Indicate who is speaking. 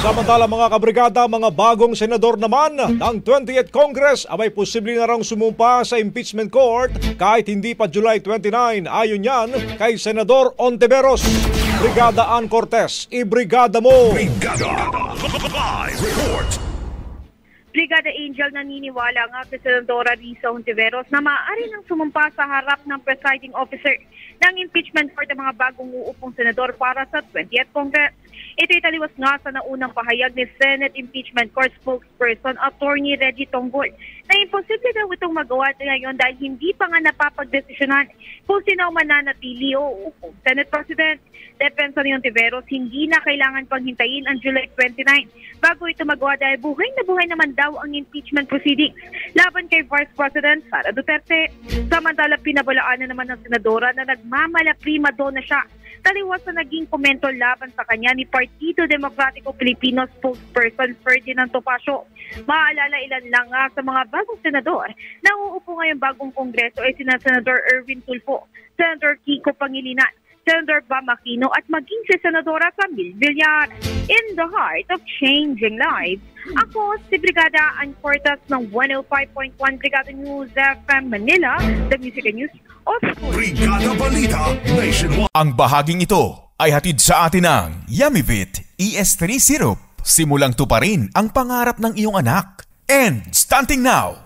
Speaker 1: Samantala mga kabrigada, mga bagong senador naman ng 20th Congress abay posible na raw sumumpa sa impeachment court kahit hindi pa July 29. Ayon yan kay Senador Ontiveros. Brigada Ann Cortez, ibrigada mo!
Speaker 2: Brigada Live Report!
Speaker 3: Brigada Angel, naniniwala nga kay Senadora Risa Ontiveros na maaari nang sumumpa sa harap ng presiding officer ng impeachment court ng mga bagong uupong senador para sa 20th Congress. Ito'y taliwas nga sa naunang pahayag ni Senate Impeachment Court spokesperson Attorney Reggie Tonggol na imposible daw itong magawa ngayon dahil hindi pa nga napapagdesisyonan kung sino mananatili o upong Senate President. Depensa ni Ontiveros, hindi na kailangan pang hintayin ang July 29 bago ito magawa dahil buhay na buhay naman daw ang impeachment proceedings laban kay Vice President Sara Duterte. Samantala, pinabalaan na naman ng senadora na nagmamala prima donna siya. Taliwas na naging komento laban sa kanya ni Partido Demokratiko Pilipino spokesperson Ferdinand Topacio. Maalala, ilan lang nga sa mga bagong senador na uupo ngayong bagong kongreso ay sina Senador Erwin Tulfo, Senator Kiko Pangilinan, Senator Bam Aquino at maging si Senadora Camille Villar. In the heart of changing lives, ako si Brigada Ann Cortez ng 105.1 Brigada News FM Manila, the Music and News of
Speaker 2: Brigada Balita Nationwide.
Speaker 4: Ang bahaging ito ay hatid sa atin ng Yummy-Vit ES3 Syrup. Simulang tuparin ang pangarap ng iyong anak. And starting now,